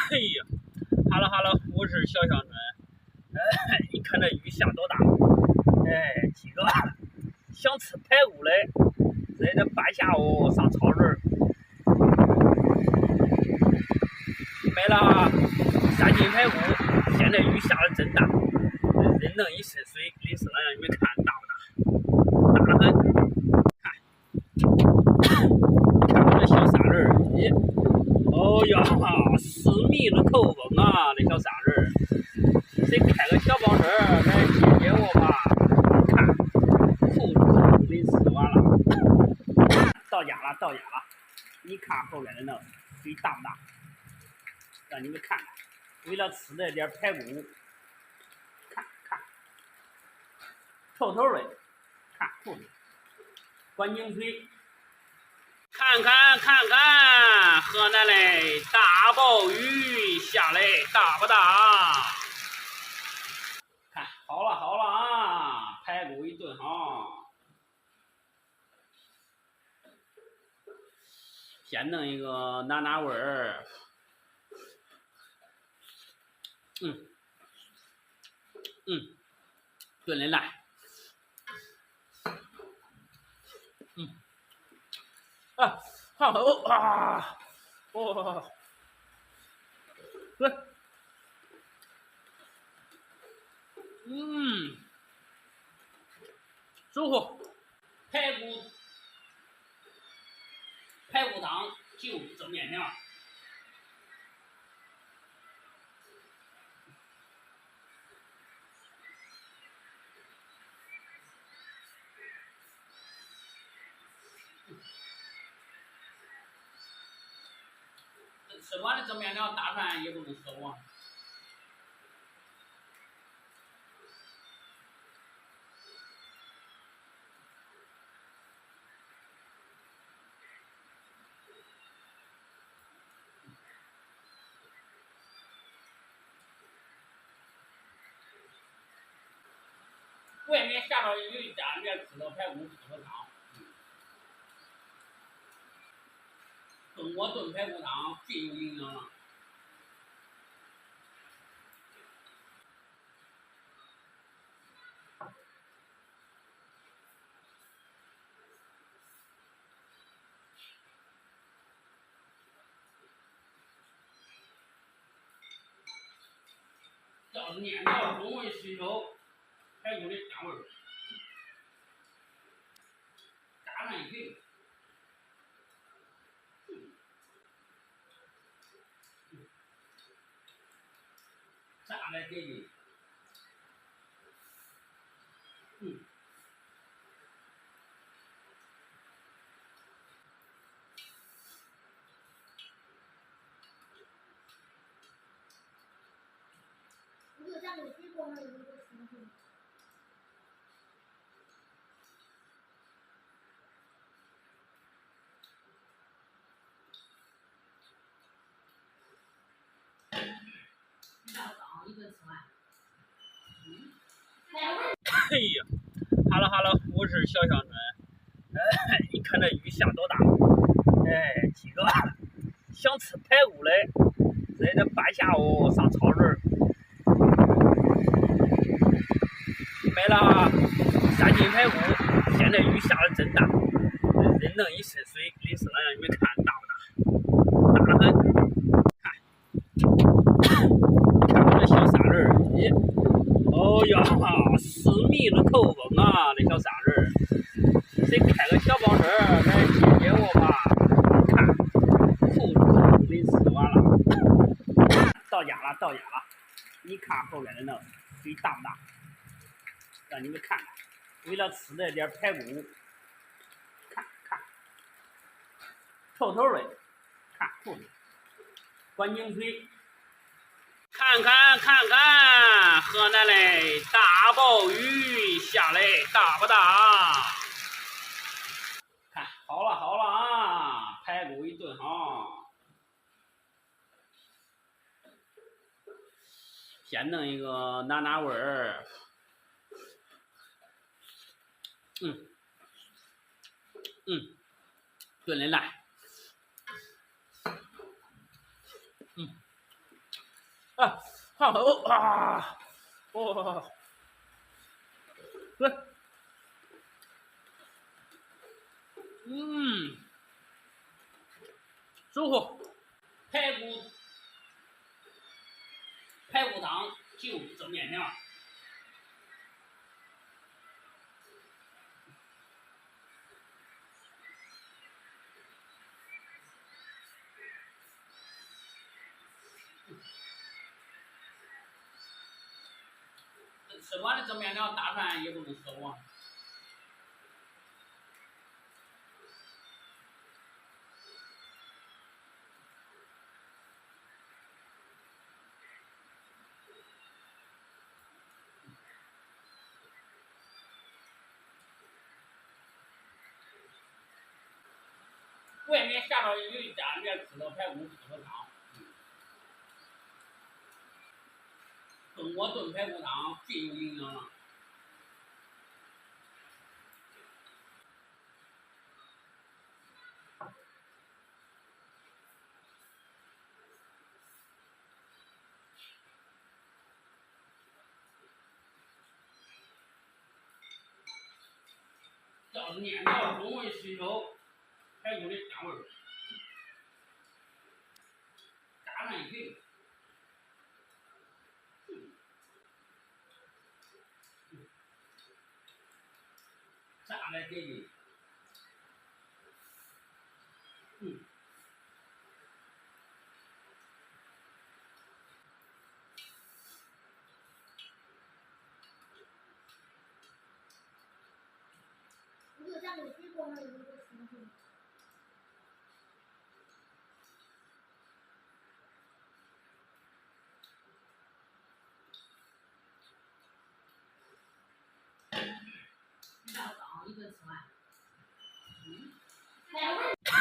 哎呀，Hello，我是小象春。你看这雨下多大？几个想吃排骨嘞，在这半下午上超市买了3斤排骨。现在雨下的真大，人弄一身水，淋湿了，让你们看大不大？大得很。看我这小沙人，咦，哦呀，4米的口风啊，这小沙人。谁开个小包车来接接我吧？看，裤子淋湿完了。到家了，你看后边的那水大不大？让你们看看，为了吃这点排骨，看，透的，看裤子，关井水。看，河南嘞大暴雨下来大不大？看好了啊，排骨一炖好，先弄一个拿味儿。炖的烂。好啊！对，舒服。排骨汤就蒸面条。吃完了蒸面条，大饭也不能收啊。外面下着雨，家里面吃个排骨，喝个汤。中国炖排骨汤最有营养了。要是面条容易吸收排骨的香味儿，加上一瓶。炸来给力。哎呀，Hello，我是小象春。你看这雨下多大？几个想吃排骨嘞，在这半下午上超市买了3斤排骨。现在雨下的真大，人弄一身水，淋湿了，让你们看大不大？大得很。看我这小沙人，咦，哦呀，4米的口风啊，这小沙人。谁开个小包车来接接我吧？看，裤子淋湿完了。到家了，你看后边的那水大不大？让你们看看，为了吃这点排骨，看，透的，看裤子，关井水。看，河南嘞大暴雨下来大不大？看好了啊，排骨一炖好，先弄一个拿味儿。炖的烂。啊，好啊，哦，对，嗯，舒服。排骨汤就蒸面条。吃完了蒸面条，大饭也不能吃完。外面下到有一家里面吃的排骨吃的汤，跟我炖排骨汤最有营养了。要是面条容易吸收排骨的香味儿，加上一瓶炸来给劲。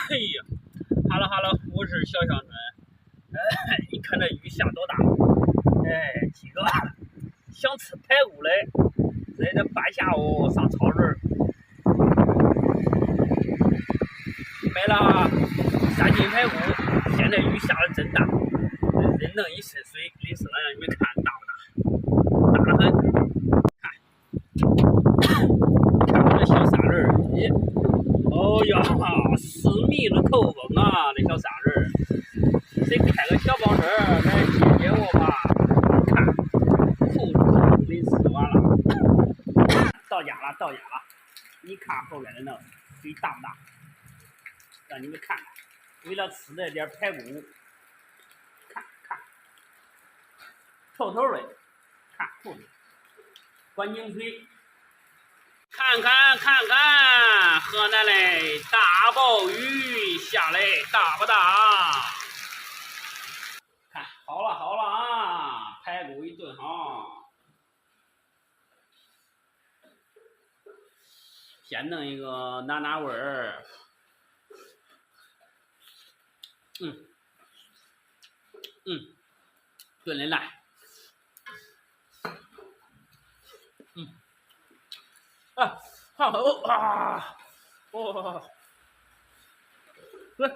哎呀，Hello，我是小象春。你看这雨下多大？几个想吃排骨嘞，在这半下午上超市买了3斤排骨。现在雨下的真大，真弄一身水，淋湿了，让你们看大不大？大得很。看我这小三轮，咦，哦呀，私密的口风啊，这小三轮，谁开个小包车来接接我吧？看，裤子淋湿完了，到家了，你看后面的那水大不大？让你们看看，为了吃这点排骨，看，透透的，看裤子，关井水。看，河南嘞大暴雨下来大不大？看好了啊，排骨一炖好，先弄一个拿味儿，炖的烂，对，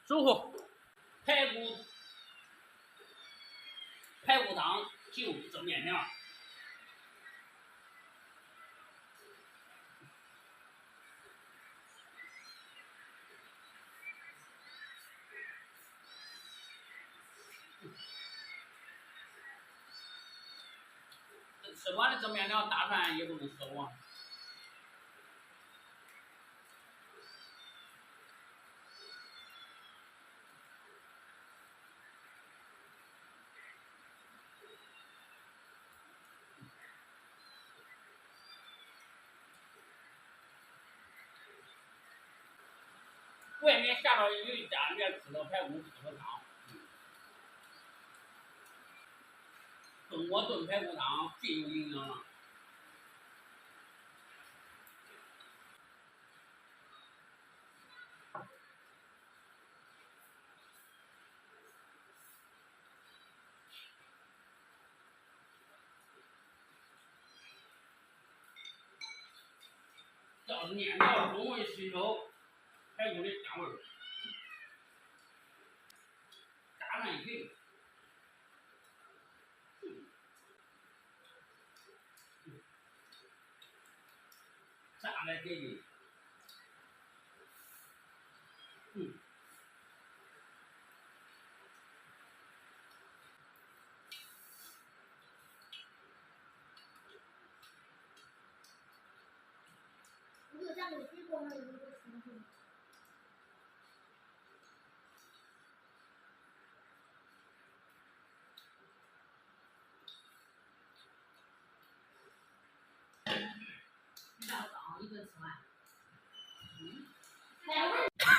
舒服。排骨汤就蒸面条。吃完了蒸面条，大饭也不能吃完。外面下到有一家里面吃的排骨吃的汤，跟我炖排骨汤最有营养了。要是面条容易吸收排骨的香味儿，炸上一群，炸的给劲，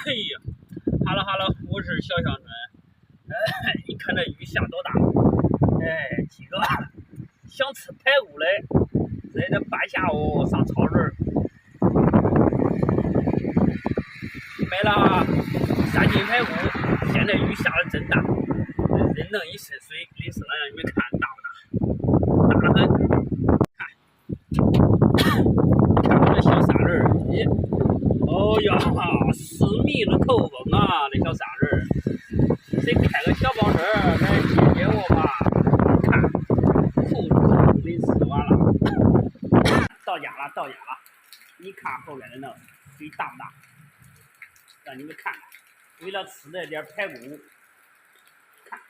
哎呀，Hello，我是小象春。你看这雨下多大？几个想吃排骨的，在这半下午上超市买了3斤排骨。现在雨下的真大，人弄一身水，淋湿了，让你们看大不大？大得很。看我这小三轮儿，咦，哦呀，私密的口风啊，这小三轮儿，谁开个小包车来接接我吧？看，裤子淋湿完了，到家了，你看后面的那水大不大？让你们看看，为了吃这点排骨，看，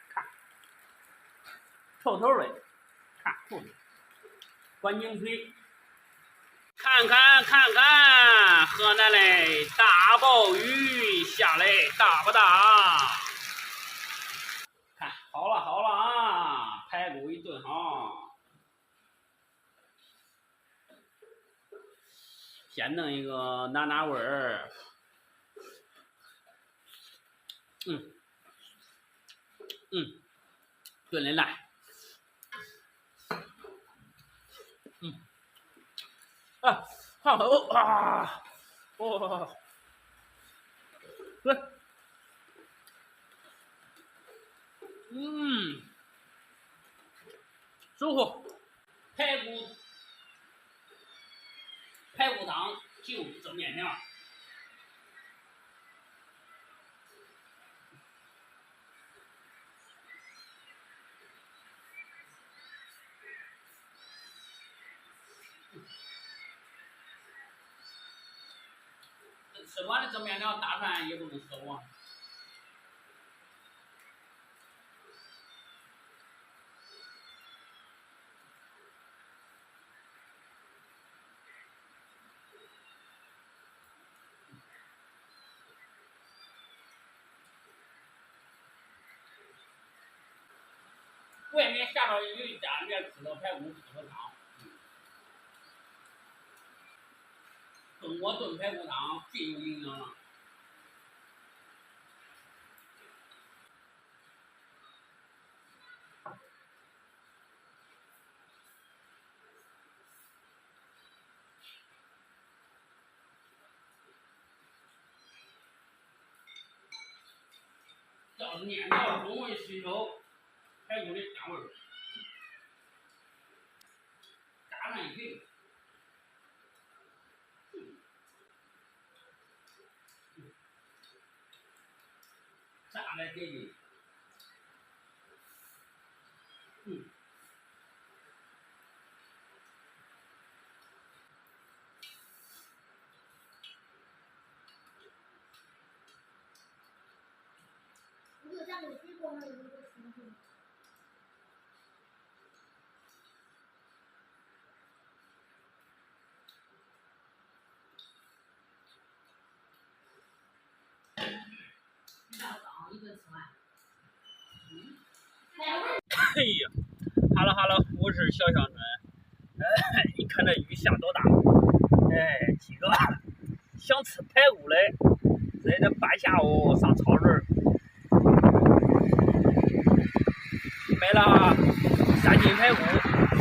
透透的，看裤子，关井水。看，河南嘞大暴雨下来大不大？看好了啊，排骨一炖好，先弄一个拿味儿，炖的烂，好啊！对，舒服。排骨汤就蒸面条。吃完了蒸面条，大饭也不能收啊。外面下着雨，家里面吃个排骨，喝个汤。中国炖排骨汤最有营养了。要是面条容易吸收排骨的香味儿，炸上一群，炸的给劲，哎呀，Hello，我是小象春。你看这雨下多大？几个想吃排骨的，在这半下午上超市买了3斤排骨。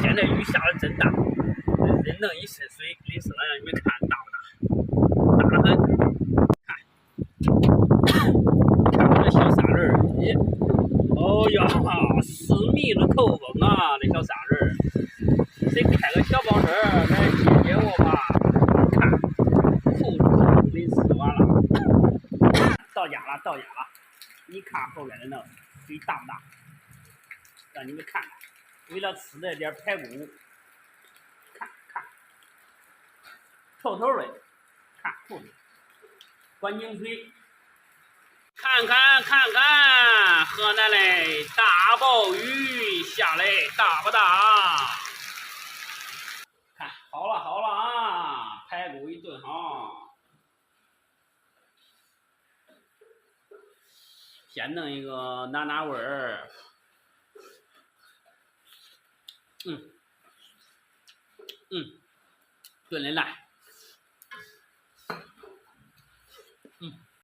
现在雨下的真大，人弄一身水，淋湿了，让你们看大不大？大得很。看我这小三轮儿，咦，哦呀，私密的口风啊，这小三轮儿，谁开个小包车来接接我吧？看，裤子淋湿完了。到家了。你看后边的那个水大不大？让你们看看，为了吃这点排骨，看看，透透的，看后头，关井水，看看看看，河南嘞大暴雨下来大不大？看好了好了啊，排骨一炖好，先弄一个拿味儿。炖的烂。